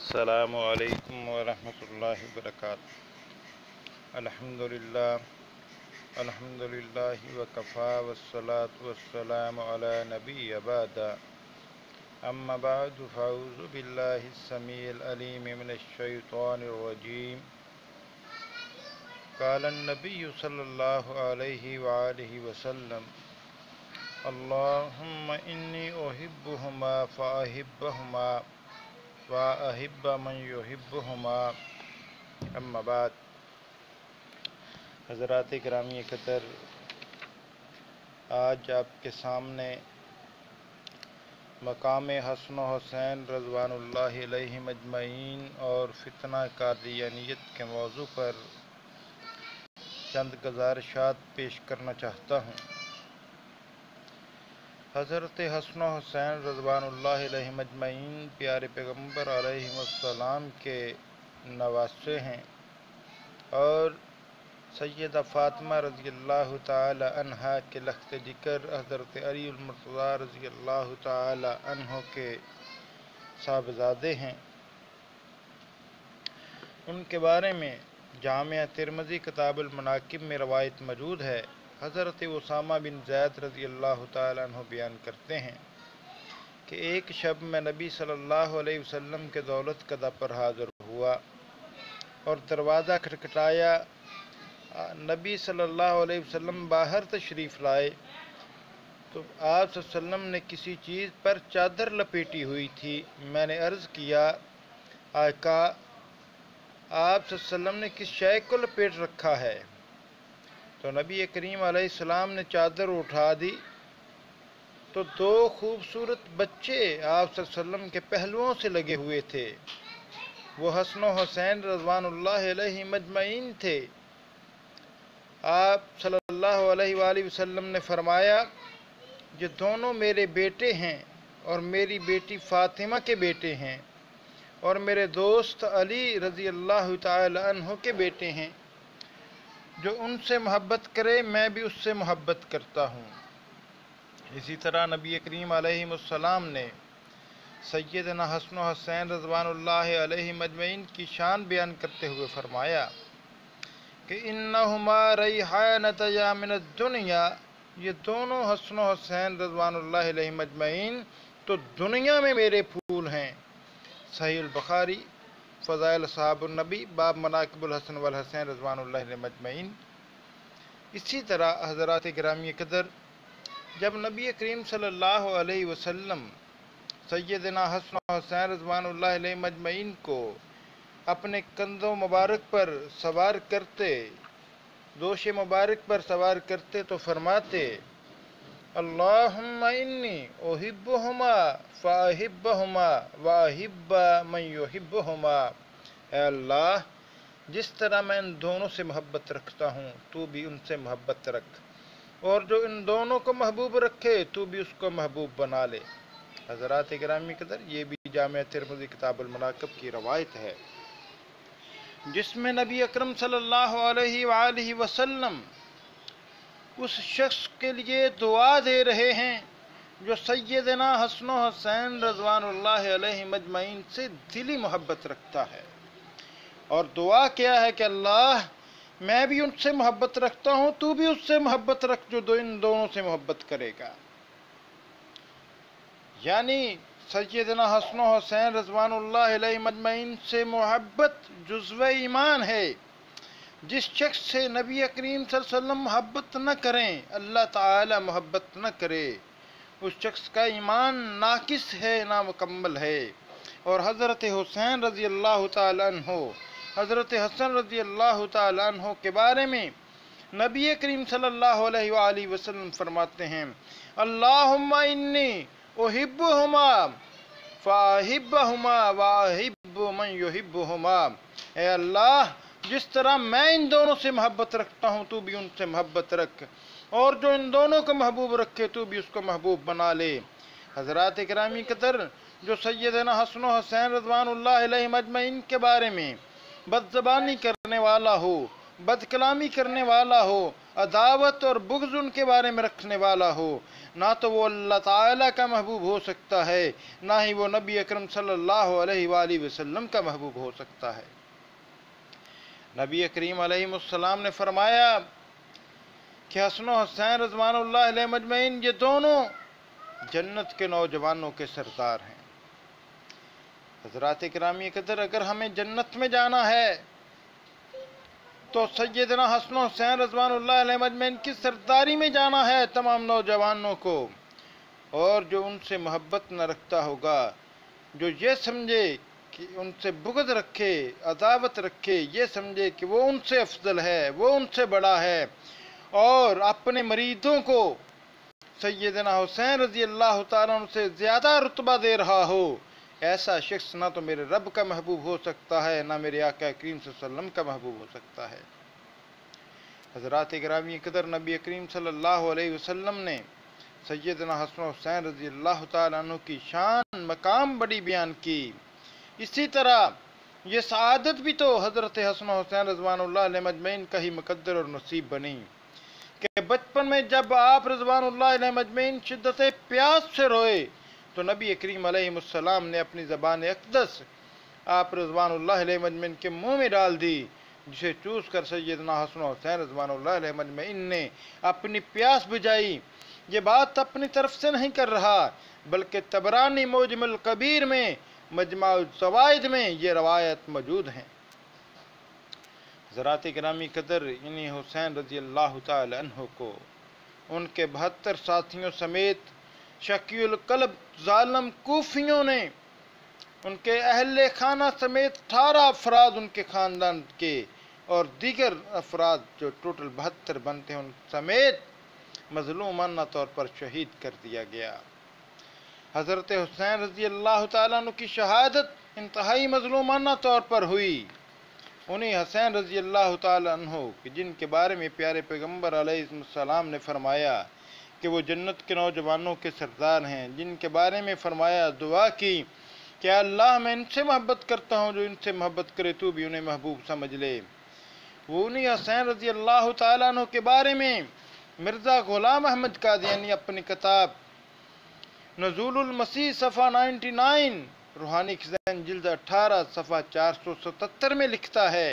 السلام علیکم ورحمۃ اللہ وبرکاتہ۔ الحمدللہ وکفا والصلاة والسلام علی نبی بعد، اما بعد فاعوذ باللہ السمیع العلیم من الشیطان الرجیم۔ قال النبی صلی اللہ علیہ وآلہ وسلم: اللہم انی احبہما فاحبہما وَأَحِبَّ مَن يُحِبُّهُمَا، اما بعد۔ حضرات گرامی قدر، آج آپ کے سامنے مقام حسن و حسین رضوان اللہ علیہم اجمعین اور فتنہ قادیانیت کے موضوع پر چند گزارشات پیش کرنا چاہتا ہوں۔ حضرت حسن و حسین رضوان اللہ علیہم اجمعین پیارے پیغمبر علیہ السلام کے نواسے ہیں، اور سیدہ فاطمہ رضی اللہ تعالی عنہا کے لخت جگر حضرت علی المرتضیٰ رضی اللہ تعالی عنہ کے صاحبزادے ہیں۔ ان کے بارے میں جامع ترمذی کتاب المناقب میں روایت موجود ہے۔ حضرت اسامہ بن زید رضی اللہ تعالی عنہ بیان کرتے ہیں کہ ایک شب میں نبی صلی اللہ علیہ وسلم کے دولت قدہ پر حاضر ہوا اور دروازہ کھٹکھٹایا۔ نبی صلی اللہ علیہ وسلم باہر تشریف لائے تو آپ صلی اللہ علیہ وسلم نے کسی چیز پر چادر لپیٹی ہوئی تھی۔ میں نے عرض کیا: آقا، آپ صلی اللہ علیہ وسلم نے کس شے کو لپیٹ رکھا ہے؟ تو نبی کریم علیہ السلام نے چادر اٹھا دی تو دو خوبصورت بچے آپ صلی اللہ علیہ وسلم کے پہلوؤں سے لگے ہوئے تھے۔ وہ حسن و حسین رضوان اللہ علیہ مجمعین تھے۔ آپ صلی اللہ علیہ وآلہ وسلم نے فرمایا: یہ دونوں میرے بیٹے ہیں اور میری بیٹی فاطمہ کے بیٹے ہیں، اور میرے دوست علی رضی اللہ تعالی عنہ کے بیٹے ہیں۔ جو ان سے محبت کرے میں بھی اس سے محبت کرتا ہوں۔ اسی طرح نبی کریم علیہ السلام نے سیدنا حسن و حسین رضوان اللہ علیہ مجمعین کی شان بیان کرتے ہوئے فرمایا کہ انہما ریحانتیا من الدنیا، یہ دونوں حسن و حسین رضوان اللہ علیہ مجمعین تو دنیا میں میرے پھول ہیں۔ صحیح البخاری فضائل صحاب النبی باب مناقب الحسن والحسین رضوان اللہ علیہ مجمعین۔ اسی طرح حضرات گرامی قدر، جب نبی کریم صلی اللہ علیہ وسلم سیدنا حسن و حسین رضوان اللہ علیہ مجمعین کو اپنے کندھوں مبارک پر سوار کرتے، دوش مبارک پر سوار کرتے تو فرماتے: اللہم انی احبہما فاحبہما واحب من یحبہما، اے اللہ، جس طرح میں ان دونوں سے محبت رکھتا ہوں تو بھی ان سے محبت رکھ، اور جو ان دونوں کو محبوب رکھے تو بھی اس کو محبوب بنا لے۔ حضرات گرامی قدر، یہ بھی جامع ترمذی کتاب المناقب کی روایت ہے، جس میں نبی اکرم صلی اللہ علیہ وآلہ وسلم اس شخص کے لیے دعا دے رہے ہیں جو سیدنا حسن و حسین رضوان اللہ علیہ مجمعین سے دلی محبت رکھتا ہے، اور دعا کیا ہے کہ اللہ، میں بھی ان سے محبت رکھتا ہوں، تو بھی اس سے محبت رکھ جو ان دونوں سے محبت کرے گا۔ یعنی سیدنا حسن و حسین رضوان اللہ علیہ مجمعین سے محبت جزو ایمان ہے۔ جس شخص سے نبی کریم صلی اللہ علیہ وسلم محبت نہ کریں، اللہ تعالی محبت نہ کرے، اس شخص کا ایمان ناقص ہے، نامکمل ہے۔ اور حضرت حسین رضی اللہ تعالی عنہ، حضرت حسن رضی اللہ تعالی عنہ کے بارے میں نبی کریم صلی اللہ علیہ وآلہ وسلم فرماتے ہیں: اللہم انی احبہما فاحبہما واحب من یحبہما، اے اللہ، جس طرح میں ان دونوں سے محبت رکھتا ہوں تو بھی ان سے محبت رکھ، اور جو ان دونوں کو محبوب رکھے تو بھی اس کو محبوب بنا لے۔ حضرات گرامی قدر، جو سیدنا حسن و حسین رضوان اللہ علیہ مجمعین کے بارے میں بد زبانی کرنے والا ہو، بد کلامی کرنے والا ہو، عداوت اور بغض ان کے بارے میں رکھنے والا ہو، نہ تو وہ اللہ تعالیٰ کا محبوب ہو سکتا ہے، نہ ہی وہ نبی اکرم صلی اللہ علیہ وآلہ وسلم کا محبوب ہو سکتا ہے۔ نبی کریم علیہ السلام نے فرمایا کہ حسن و حسین رضوان اللہ علیہ مجمعین یہ دونوں جنت کے نوجوانوں کے سردار ہیں۔ حضرات کرام قدر، اگر ہمیں جنت میں جانا ہے تو سیدنا حسن و حسین رضوان اللہ علیہ مجمعین کی سرداری میں جانا ہے تمام نوجوانوں کو۔ اور جو ان سے محبت نہ رکھتا ہوگا، جو یہ سمجھے کہ ان سے بغض رکھے، عداوت رکھے، یہ سمجھے کہ وہ ان سے افضل ہے، وہ ان سے بڑا ہے، اور اپنے مریدوں کو سیدنا حسین رضی اللہ تعالیٰ عنہ سے زیادہ رتبہ دے رہا ہو، ایسا شخص نہ تو میرے رب کا محبوب ہو سکتا ہے، نہ میرے آقا کریم صلی اللہ علیہ وسلم کا محبوب ہو سکتا ہے۔ حضرات گرامی قدر، نبی کریم صلی اللہ علیہ وسلم نے سیدنا حسن و حسین رضی اللہ تعالیٰ عنہ کی شان مقام بڑی بیان کی۔ اسی طرح یہ سعادت بھی تو حضرت حسن و حسین رضوان اللہ علیہ مجمعین کا ہی مقدر اور نصیب بنی کہ بچپن میں جب آپ رضوان اللہ علیہ مجمعین شدت پیاس سے روئے تو نبی کریم علیہ السلام نے اپنی زبان اقدس آپ رضوان اللہ علیہ مجمعین کے منہ میں ڈال دی، جسے چوس کر سیدنا حسن و حسین رضوان اللہ علیہ مجمعین نے اپنی پیاس بجھائی۔ یہ بات اپنی طرف سے نہیں کر رہا، بلکہ طبرانی معجم الکبیر میں مجمع الزوائد میں یہ روایت موجود ہیں۔ حضرات گرامی قدر، انہی حسین رضی اللہ تعالی عنہ کو ان کے 72 ساتھیوں سمیت شقی القلب ظالم کوفیوں نے ان کے اہل خانہ سمیت 18 افراد ان کے خاندان کے اور دیگر افراد جو ٹوٹل 72 بنتے ہیں ان سمیت مظلومانہ طور پر شہید کر دیا گیا۔ حضرت حسین رضی اللہ تعالیٰ عنہ کی شہادت انتہائی مظلومانہ طور پر ہوئی۔ انہی حسین رضی اللہ تعالیٰ عنہ جن کے بارے میں پیارے پیغمبر علیہ السلام نے فرمایا کہ وہ جنت کے نوجوانوں کے سردار ہیں، جن کے بارے میں فرمایا، دعا کی کہ اللہ میں ان سے محبت کرتا ہوں، جو ان سے محبت کرے تو بھی انہیں محبوب سمجھ لے۔ وہ انہی حسین رضی اللہ تعالیٰ عنہ کے بارے میں مرزا غلام احمد قادیانی اپنی کتاب نزول المسیح صفحہ 99 روحانی خزائن جلد 18 صفحہ 477 میں لکھتا ہے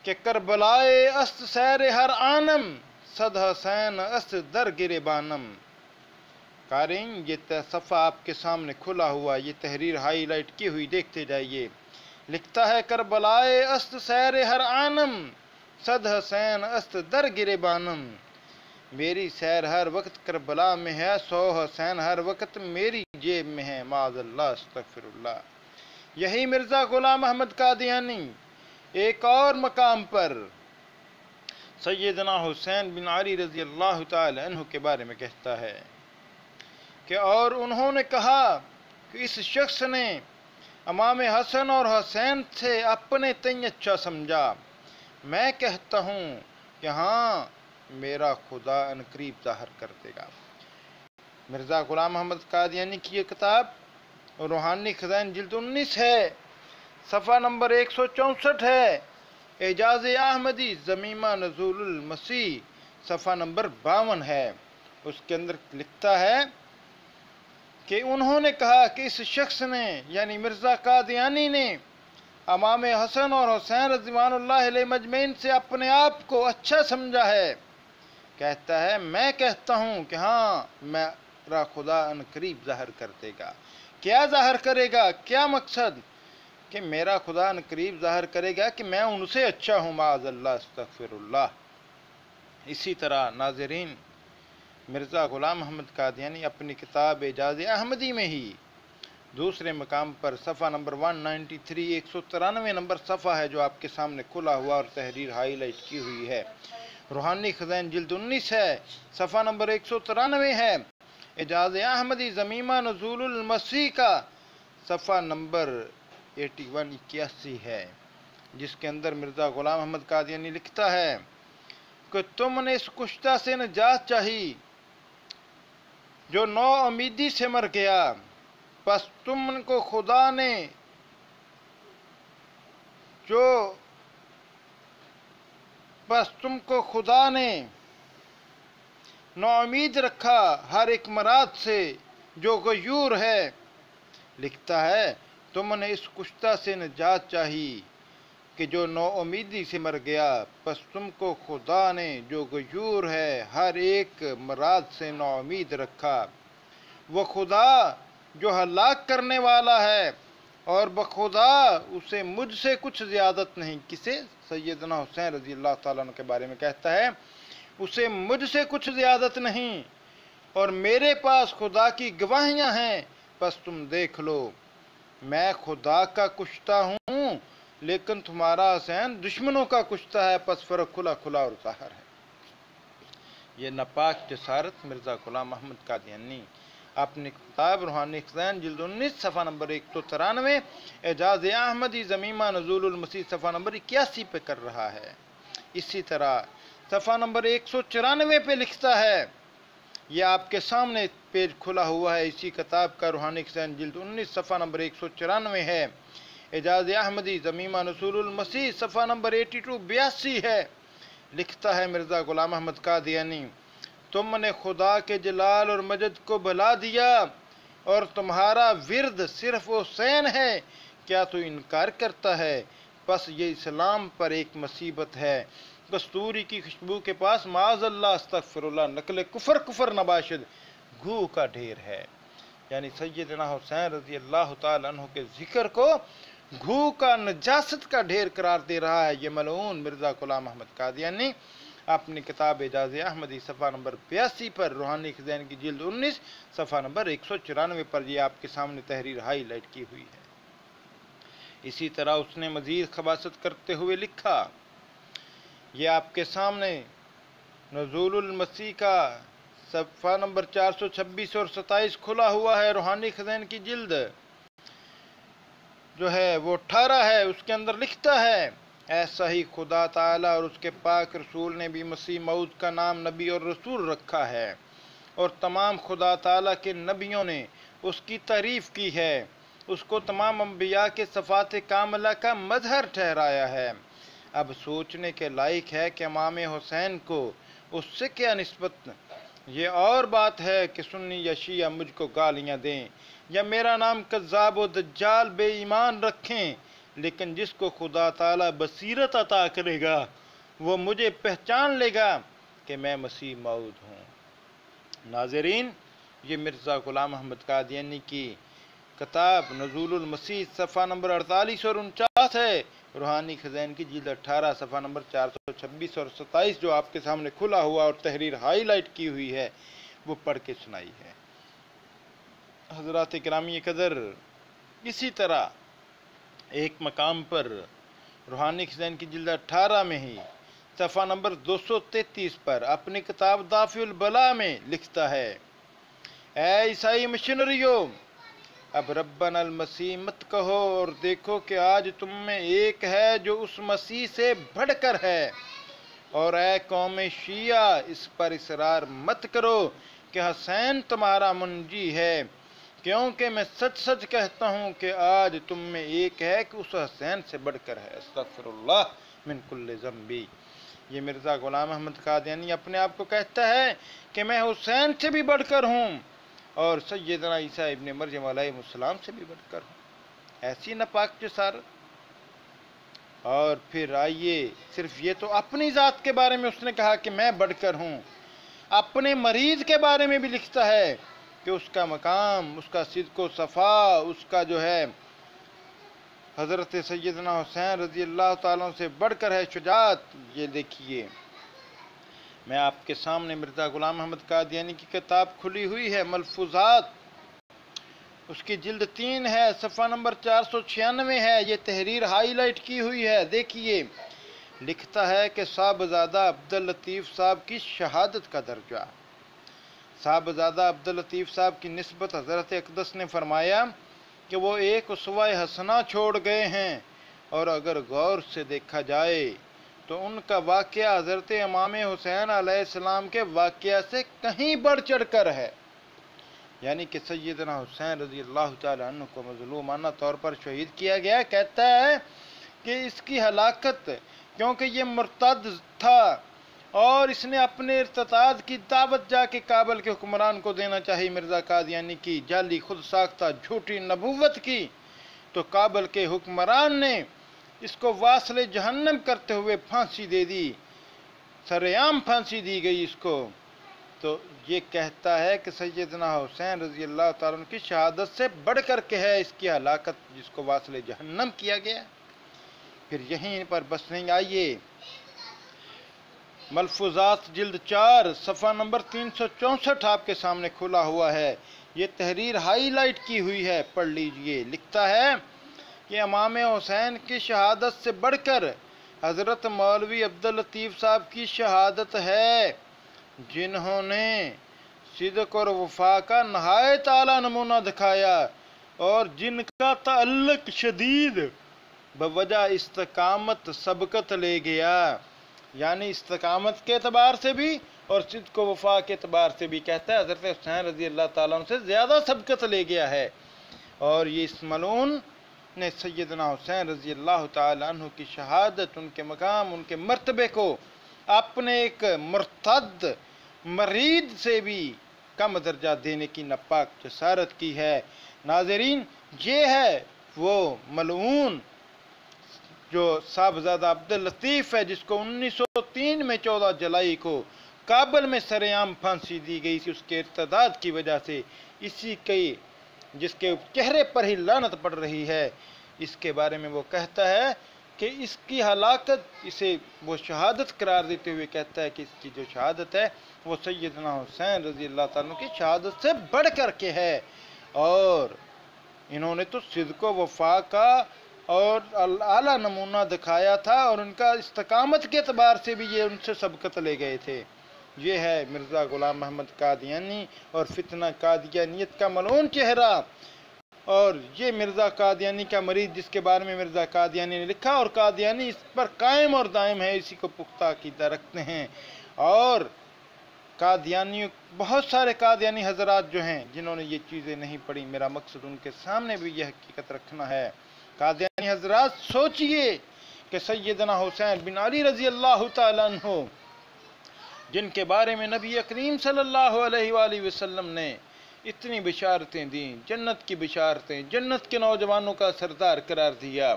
کہ کربلائے است سیر ہر آنم، صد حسین است در گریبانم۔ قارئین، یہ صفحہ آپ کے سامنے کھلا ہوا، یہ تحریر ہائی لائٹ کی ہوئی دیکھتے جائیے۔ لکھتا ہے کربلائے است سیر ہر آنم، صد حسین است در گریبانم۔ میری سیر ہر وقت کربلا میں ہے، 100 حسین ہر وقت میری جیب میں ہے، معاذ اللہ استغفر اللہ۔ یہی مرزا غلام احمد قادیانی ایک اور مقام پر سیدنا حسین بن علی رضی اللہ تعالی عنہ کے بارے میں کہتا ہے کہ اور انہوں نے کہا کہ اس شخص نے امام حسن اور حسین سے اپنے تئیں اچھا سمجھا۔ میں کہتا ہوں کہ ہاں، میرا خدا ان قریب ظاہر کر دے گا۔ مرزا غلام احمد قادیانی کی یہ کتاب روحانی خزائن جلد 19 ہے، صفحہ نمبر 164 ہے۔ اعجاز احمدی ضمیمہ نزول المسیح صفحہ نمبر 52 ہے۔ اس کے اندر لکھتا ہے کہ انہوں نے کہا کہ اس شخص نے یعنی مرزا قادیانی نے امام حسن اور حسین رضوان اللہ علیہ مجمعین سے اپنے آپ کو اچھا سمجھا ہے۔ کہتا ہے میں کہتا ہوں کہ ہاں، میرا خدا ان قریب ظاہر کر دے گا۔ کیا ظاہر کرے گا؟ کیا مقصد؟ کہ میرا خدا ان قریب ظاہر کرے گا کہ میں ان سے اچھا ہوں، معاذ اللہ استغفر اللہ۔ اسی طرح ناظرین، مرزا غلام احمد قادیانی اپنی کتاب اعجاز احمدی میں ہی دوسرے مقام پر صفحہ نمبر 193 193 نمبر صفحہ ہے جو آپ کے سامنے کھلا ہوا اور تحریر ہائی لائٹ کی ہوئی ہے، روحانی خزائن جلد 19 ہے، صفحہ نمبر 193 ہے۔ اعجاز احمدی ضمیمہ نزول المسیح کا صفحہ نمبر 81 ہے، جس کے اندر مرزا غلام احمد قادیانی لکھتا ہے کہ تم نے اس کشتہ سے نجات چاہی جو نو امیدی سے مر گیا، پس تم کو خدا نے نوامید رکھا ہر ایک مراد سے جو غیور ہے۔ لکھتا ہے تم نے اس کشتہ سے نجات چاہی کہ جو نو امیدی سے مر گیا، پس تم کو خدا نے جو غیور ہے ہر ایک مراد سے نو امید رکھا۔ وہ خدا جو ہلاک کرنے والا ہے، اور بخدا اسے مجھ سے کچھ زیادت نہیں۔ کسے؟ سیدنا حسین رضی اللہ تعالیٰ عنہ کے بارے میں کہتا ہے اسے مجھ سے کچھ زیادت نہیں، اور میرے پاس خدا کی گواہیاں ہیں، پس تم دیکھ لو۔ میں خدا کا کشتہ ہوں لیکن تمہارا حسین دشمنوں کا کشتہ ہے، پس فرق کھلا کھلا اور ظاہر ہے۔ یہ ناپاک جسارت مرزا غلام احمد قادیانی اپنی کتاب روحانی خزائن جلد 19 صفحہ نمبر 193 اعجاز احمدی ضمیمہ نزول المسیح صفحہ نمبر 81 پہ کر رہا ہے۔ اسی طرح صفحہ نمبر 194 پہ لکھتا ہے، یہ آپ کے سامنے پیج کھلا ہوا ہے اسی کتاب کا، روحانی خزائن جلد 19 صفحہ نمبر 194 ہے، اعجاز احمدی ضمیمہ نزول المسیح صفحہ نمبر 82 ہے۔ لکھتا ہے مرزا غلام احمد قادیانی، تم نے خدا کے جلال اور مجد کو بھلا دیا اور تمہارا ورد صرف حسین ہے، کیا تو انکار کرتا ہے؟ پس یہ اسلام پر ایک مصیبت ہے، کستوری کی خوشبو کے پاس معاذ اللہ استغفر اللہ نقل کفر نباشد گھو کا ڈھیر ہے۔ یعنی سیدنا حسین رضی اللہ تعالیٰ عنہ کے ذکر کو گھو کا نجاست کا ڈھیر قرار دے رہا ہے یہ ملعون مرزا غلام احمد قادیانی اپنی کتاب اعجاز احمدی صفحہ نمبر 82 پر، روحانی خزائن کی جلد 19 صفحہ نمبر 194 پر یہ آپ کے سامنے تحریر ہائی لائٹ کی ہوئی ہے۔ اسی طرح اس نے مزید خباثت کرتے ہوئے لکھا، یہ آپ کے سامنے نزول المسیح کا صفحہ نمبر 426 اور 27 کھلا ہوا ہے، روحانی خزائن کی جلد جو ہے وہ 18 ہے، اس کے اندر لکھتا ہے، ایسا ہی خدا تعالیٰ اور اس کے پاک رسول نے بھی مسیح موعود کا نام نبی اور رسول رکھا ہے، اور تمام خدا تعالیٰ کے نبیوں نے اس کی تعریف کی ہے، اس کو تمام انبیاء کے صفات کاملہ کا مظہر ٹھہرایا ہے۔ اب سوچنے کے لائق ہے کہ امام حسین کو اس سے کیا نسبت؟ یہ اور بات ہے کہ سنی یا شیعہ مجھ کو گالیاں دیں یا میرا نام کذاب و دجال بے ایمان رکھیں، لیکن جس کو خدا تعالیٰ بصیرت عطا کرے گا وہ مجھے پہچان لے گا کہ میں مسیح موعود ہوں۔ ناظرین، یہ مرزا غلام احمد قادیانی کی کتاب نزول المسیح صفحہ نمبر 48 اور 49 ہے، روحانی خزائن کی جلد 18 صفحہ نمبر 426 اور 27 جو آپ کے سامنے کھلا ہوا اور تحریر ہائی لائٹ کی ہوئی ہے وہ پڑھ کے سنائی ہے۔ حضرات گرامی قدر، اسی طرح ایک مقام پر روحانی خزائن کی جلد 18 میں ہی صفحہ نمبر 233 پر اپنی کتاب دافع البلا میں لکھتا ہے، اے عیسائی مشنریوں، اب ربنا المسیح مت کہو اور دیکھو کہ آج تم میں ایک ہے جو اس مسیح سے بڑھ کر ہے، اور اے قوم شیعہ اس پر اصرار مت کرو کہ حسین تمہارا منجی ہے، کیونکہ میں سچ سچ کہتا ہوں کہ آج تم میں ایک ہے کہ اس حسین سے بڑھ کر ہے۔ استغفر اللہ من کل ذنبی۔ یہ مرزا غلام احمد قادیانی اپنے آپ کو کہتا ہے کہ میں حسین سے بھی بڑھ کر ہوں اور سیدنا عیسیٰ ابن مریم علیہ السلام سے بھی بڑھ کر ہوں۔ ایسی ناپاک جسارت۔ اور پھر آئیے، صرف یہ تو اپنی ذات کے بارے میں اس نے کہا کہ میں بڑھ کر ہوں، اپنے مریض کے بارے میں بھی لکھتا ہے کہ اس کا مقام، اس کا صدق و صفا، اس کا جو ہے حضرت سیدنا حسین رضی اللہ تعالیٰ سے بڑھ کر ہے شجاعت۔ یہ دیکھیے، میں آپ کے سامنے مرزا غلام احمد قادیانی کی کتاب کھلی ہوئی ہے، ملفوظات، اس کی جلد 3 ہے، صفحہ نمبر 496 ہے، یہ تحریر ہائی لائٹ کی ہوئی ہے۔ دیکھیے، لکھتا ہے کہ صاحبزادہ عبداللطیف صاحب کی شہادت کا درجہ۔ صاحبزادہ عبداللطیف صاحب کی نسبت حضرت اقدس نے فرمایا کہ وہ ایک اسوہ حسنہ چھوڑ گئے ہیں، اور اگر غور سے دیکھا جائے تو ان کا واقعہ حضرت امام حسین علیہ السلام کے واقعہ سے کہیں بڑھ چڑھ کر ہے۔ یعنی کہ سیدنا حسین رضی اللہ تعالیٰ عنہ کو مظلومانہ طور پر شہید کیا گیا۔ کہتا ہے کہ اس کی ہلاکت، کیونکہ یہ مرتد تھا اور اس نے اپنے ارتداد کی دعوت جا کے کابل کے حکمران کو دینا چاہی مرزا قادیانی کی جعلی خود ساختہ جھوٹی نبوت کی، تو کابل کے حکمران نے اس کو واصل جہنم کرتے ہوئے پھانسی دے دی، سرعام پھانسی دی گئی اس کو۔ تو یہ کہتا ہے کہ سیدنا حسین رضی اللہ تعالیٰ عنہ کی شہادت سے بڑھ کر کے ہے اس کی ہلاکت، جس کو واصل جہنم کیا گیا۔ پھر یہیں پر بس نہیں، آئیے ملفوظات جلد 4 صفحہ نمبر 364 آپ کے سامنے کھلا ہوا ہے، یہ تحریر ہائی لائٹ کی ہوئی ہے، پڑھ لیجئے۔ لکھتا ہے کہ امام حسین کی شہادت سے بڑھ کر حضرت مولوی عبداللطیف صاحب کی شہادت ہے، جنہوں نے صدق اور وفا کا نہایت اعلیٰ نمونہ دکھایا اور جن کا تعلق شدید بوجہ استقامت سبقت لے گیا، یعنی استقامت کے اعتبار سے بھی اور صدق و وفا کے اعتبار سے بھی کہتا ہے حضرت حسین رضی اللہ تعالیٰ عنہ سے زیادہ سبقت لے گیا ہے۔ اور یہ اس ملعون نے سیدنا حسین رضی اللہ تعالیٰ عنہ کی شہادت، ان کے مقام، ان کے مرتبے کو اپنے ایک مرتد مرید سے بھی کم درجہ دینے کی ناپاک جسارت کی ہے۔ ناظرین، یہ ہے وہ ملعون جو صاحبزادہ عبداللطیف ہے، جس کو 1903 میں 14 جولائی کو کابل میں سرعام پھانسی دی گئی تھی اس کے ارتداد کی وجہ سے، اسی کے جس کے چہرے پر ہی لعنت پڑ رہی ہے۔ اس کے بارے میں وہ کہتا ہے کہ اس کی ہلاکت، اسے وہ شہادت قرار دیتے ہوئے کہتا ہے کہ اس کی جو شہادت ہے وہ سیدنا حسین رضی اللہ تعالیٰ کی شہادت سے بڑھ کر کے ہے، اور انہوں نے تو صدق و وفا کا اور اعلیٰ نمونہ دکھایا تھا، اور ان کا استقامت کے اعتبار سے بھی یہ ان سے سبقت لے گئے تھے۔ یہ ہے مرزا غلام محمد قادیانی اور فتنہ قادیانیت کا ملعون چہرہ، اور یہ مرزا قادیانی کا مرید جس کے بارے میں مرزا قادیانی نے لکھا، اور قادیانی اس پر قائم اور دائم ہے، اسی کو پختہ عقیدہ رکھتے ہیں۔ اور قادیانی، بہت سارے قادیانی حضرات جو ہیں جنہوں نے یہ چیزیں نہیں پڑھی، میرا مقصد ان کے سامنے بھی یہ حقیقت رکھنا ہے۔ قادیانی حضرات سوچئے کہ سیدنا حسین بن علی رضی اللہ تعالیٰ عنہ، جن کے بارے میں نبی کریم صلی اللہ علیہ وآلہ وسلم نے اتنی بشارتیں دیں، جنت کی بشارتیں، جنت کے نوجوانوں کا سردار قرار دیا،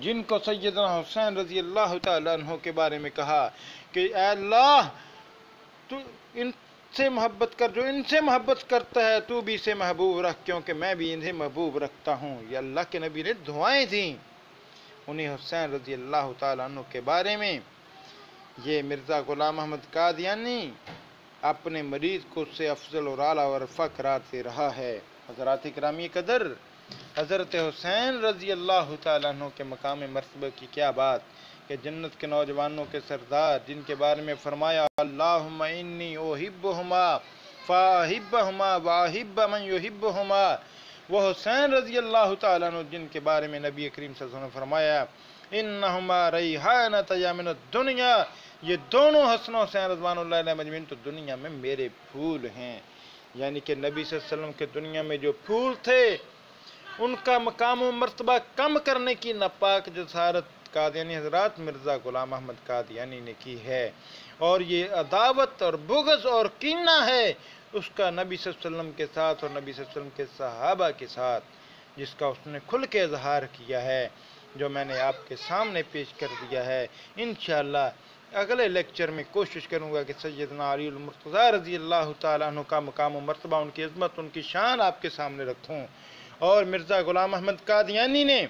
جن کو سیدنا حسین رضی اللہ تعالیٰ عنہ کے بارے میں کہا کہ اے اللہ، تو ان سے محبت کر، جو ان سے محبت کرتا ہے تو بھی اسے محبوب رکھ، کیونکہ میں بھی انہیں محبوب رکھتا ہوں۔ یہ اللہ کے نبی نے دعائیں دیں انہیں حسین رضی اللہ تعالیٰ عنہ کے بارے میں۔ یہ مرزا غلام احمد قادیانی اپنے مرید کو اس سے افضل اور اعلیٰ اور رفع قرار دے رہا ہے۔ حضرات گرامی قدر، حضرت حسین رضی اللہ تعالیٰ عنہ کے مقام مرتبہ کی کیا بات کہ جنت کے نوجوانوں کے سردار، جن کے بارے میں فرمایا اللہم انی احبہما فاحبہما واحب من یحبہما، وہ حسین رضی اللہ تعالیٰ عنہ جن کے بارے میں نبی کریم صلی اللہ علیہ وسلم نے فرمایا انہما ریحانۃ من الدنیا، یہ دونوں حسن و حسین رضوان اللہ علیہ مجمعین تو دنیا میں میرے پھول ہیں، یعنی کہ نبی صلی اللہ علیہ وسلم کے دنیا میں جو پھول تھے ان کا مقام و مرتبہ کم کرنے کی ناپاک جسارت قادیانی حضرات مرزا غلام احمد قادیانی نے کی ہے، اور یہ عداوت اور بغض اور کینہ ہے اس کا نبی صلی اللہ علیہ وسلم کے ساتھ اور نبی صلی اللہ علیہ وسلم کے صحابہ کے ساتھ، جس کا اس نے کھل کے اظہار کیا ہے، جو میں نے آپ کے سامنے پیش کر دیا ہے۔ انشاءاللہ اگلے لیکچر میں کوشش کروں گا کہ سیدنا علی المرتضیٰ رضی اللہ تعالیٰ عنہ کا مقام و مرتبہ، ان کی عظمت، ان کی شان آپ کے سامنے رکھوں، اور مرزا غلام احمد قادیانی نے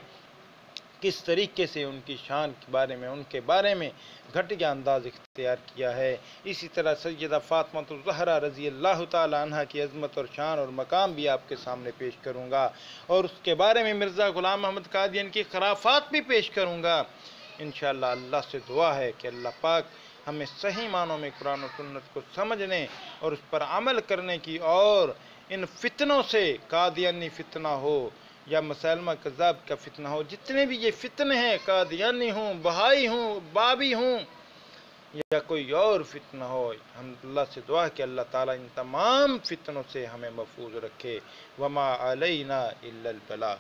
کس طریقے سے ان کی شان کے بارے میں، ان کے بارے میں گھٹیا انداز اختیار کیا ہے۔ اسی طرح سیدہ فاطمہ الزہرا رضی اللہ تعالیٰ عنہ کی عظمت اور شان اور مقام بھی آپ کے سامنے پیش کروں گا، اور اس کے بارے میں مرزا غلام احمد قادیانی کی خرافات بھی پیش کروں گا۔ انشاءاللہ اللہ سے دعا ہے کہ اللہ پاک ہمیں صحیح معنوں میں قرآن و سنت کو سمجھنے اور اس پر عمل کرنے کی، اور ان فتنوں سے، قادیانی فتنہ ہو یا مسلمہ کذاب کا فتنہ ہو، جتنے بھی یہ فتنے ہیں، قادیانی ہوں، بہائی ہوں، بابی ہوں یا کوئی اور فتنہ ہو، ہم اللہ سے دعا کہ اللہ تعالیٰ ان تمام فتنوں سے ہمیں محفوظ رکھے۔ وما علینا الا البلاغ۔